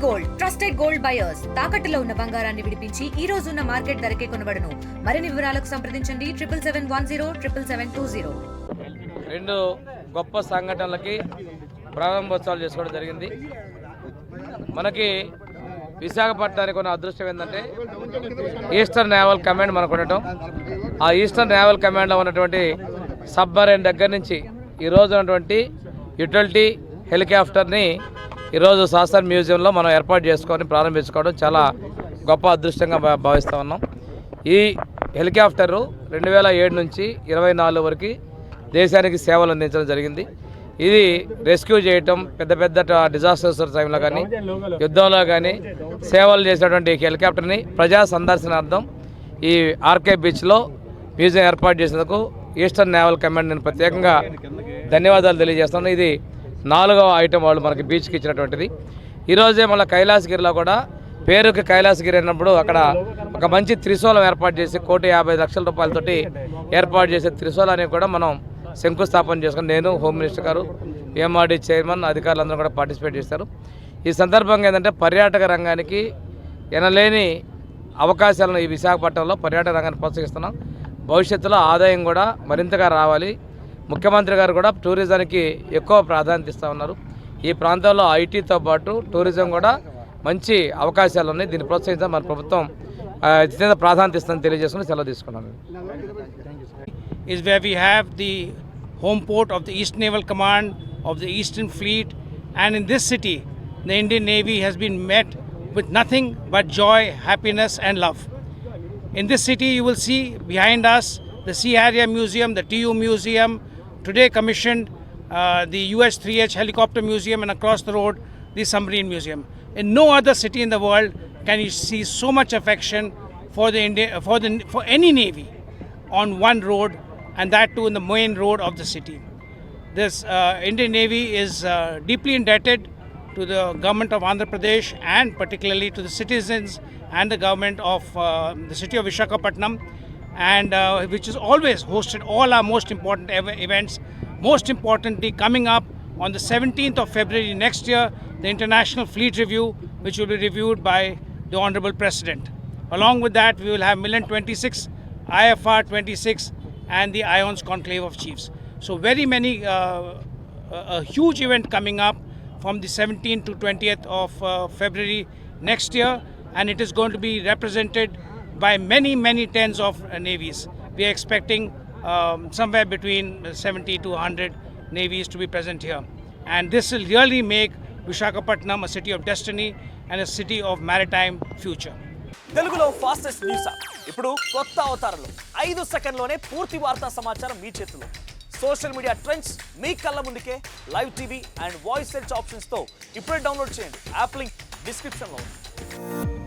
Gold trusted gold buyers తాకట్టులో ఉన్న బంగారాన్ని విడిపించి ఈ రోజు ఉన్న మార్కెట్ ధరకే కొనబడును. మరిన్ని వివరాలకు సంప్రదించండి 77107720. రెండు గొప్ప సంఘటనలకి ప్రారంభోత్సవాలు చేసుకోవడం జరిగింది. మనకి విశాఖపట్నానికి ఉన్న అదృష్టం ఏంటంటే ఈస్టర్న్ నేవల్ కమాండ్ మనకు ఉండటం. ఆ ఈస్టర్న్ నేవల్ కమాండ్లో ఉన్నటువంటి సబ్మరైన్ దగ్గర నుంచి ఈరోజు ఉన్నటువంటి యుటిలిటీ హెలికాప్టర్ని ఈరోజు శాసన్ మ్యూజియంలో మనం ఏర్పాటు చేసుకొని ప్రారంభించుకోవడం చాలా గొప్ప అదృష్టంగా భావిస్తూ ఉన్నాం. ఈ హెలికాప్టరు 2007 నుంచి 24 వరకు దేశానికి సేవలు అందించడం జరిగింది. ఇది రెస్క్యూ చేయటం, పెద్ద పెద్ద డిజాస్టర్స్ టైంలో కానీ యుద్ధంలో కానీ సేవలు చేసినటువంటి హెలికాప్టర్ని ప్రజా సందర్శనార్థం ఈ ఆర్కే బీచ్లో మ్యూజియం ఏర్పాటు చేసేందుకు ఈస్టర్న్ నేవల్ కమాండ్ నేను ప్రత్యేకంగా ధన్యవాదాలు తెలియజేస్తున్నాను. ఇది 4వ ఐటెం వాళ్ళు మనకి బీచ్కి ఇచ్చినటువంటిది. ఈరోజే మళ్ళీ కైలాసగిరిలో కూడా పేరుకి కైలాసగిరి అన్నప్పుడు అక్కడ ఒక మంచి త్రిశూలం ఏర్పాటు చేసి 1,50,00,000 రూపాయలతోటి ఏర్పాటు చేసే త్రిశూలాన్ని కూడా మనం శంకుస్థాపన చేసుకుని నేను హోమ్ మినిస్టర్ గారు, పిఎంఆర్డీ చైర్మన్, అధికారులందరూ కూడా పార్టిసిపేట్ చేస్తారు. ఈ సందర్భంగా ఏంటంటే పర్యాటక రంగానికి ఎనలేని అవకాశాలను ఈ విశాఖపట్నంలో పర్యాటక రంగాన్ని ప్రోత్సహిస్తున్నాం. భవిష్యత్తులో ఆదాయం కూడా మరింతగా రావాలి. ముఖ్యమంత్రి గారు కూడా టూరిజానికి ఎక్కువ ప్రాధాన్యత ఇస్తూ ఉన్నారు. ఈ ప్రాంతంలో ఐటీతో పాటు టూరిజం కూడా మంచి అవకాశాలు ఉన్నాయి. దీన్ని ప్రోత్సహించాలి. మన ప్రభుత్వం అత్యంత ప్రాధాన్యత ఇస్తుందని తెలియజేసుకుని సెలవు తీసుకున్నాను. Is where we have the home port of the East Naval Command of the Eastern Fleet, and in this city the Indian Navy has been met with nothing but joy, happiness and love. In this city you will see behind us the Sea Harrier Museum, the TU Museum, today commissioned the US-3H Helicopter Museum, and across the road the Submarine Museum. In no other city in the world can you see so much affection for the for any navy on one road, and that too in the main road of the city. This Indian Navy is deeply indebted to the government of Andhra Pradesh, and particularly to the citizens and the government of the city of Visakhapatnam, and which has always hosted all our most important events. Most importantly, coming up on the 17th of February next year, the International Fleet Review, which will be reviewed by the Honorable President. Along with that, we will have Millennium 26, IFR 26, and the IONS Conclave of Chiefs. So very many, a huge event coming up from the 17th to 20th of February next year, and it is going to be represented by many tens of navies. We are expecting somewhere between 70 to 100 navies to be present here, and this will really make Visakhapatnam a city of destiny and a city of maritime future. తెలుగులో fastest news ఇప్పుడు కొత్త అవతారంలో 5 సెకండ్లోనే పూర్తి వార్తా సమాచారం మీ చేతిలో. Social media trends మీ కళ్ళ ముందుకే live TV and voice search ఆప్షన్స్తో ఇప్పుడే డౌన్లోడ్ చేయండి. యాప్ లింక్ డిస్క్రిప్షన్లో ఉంది.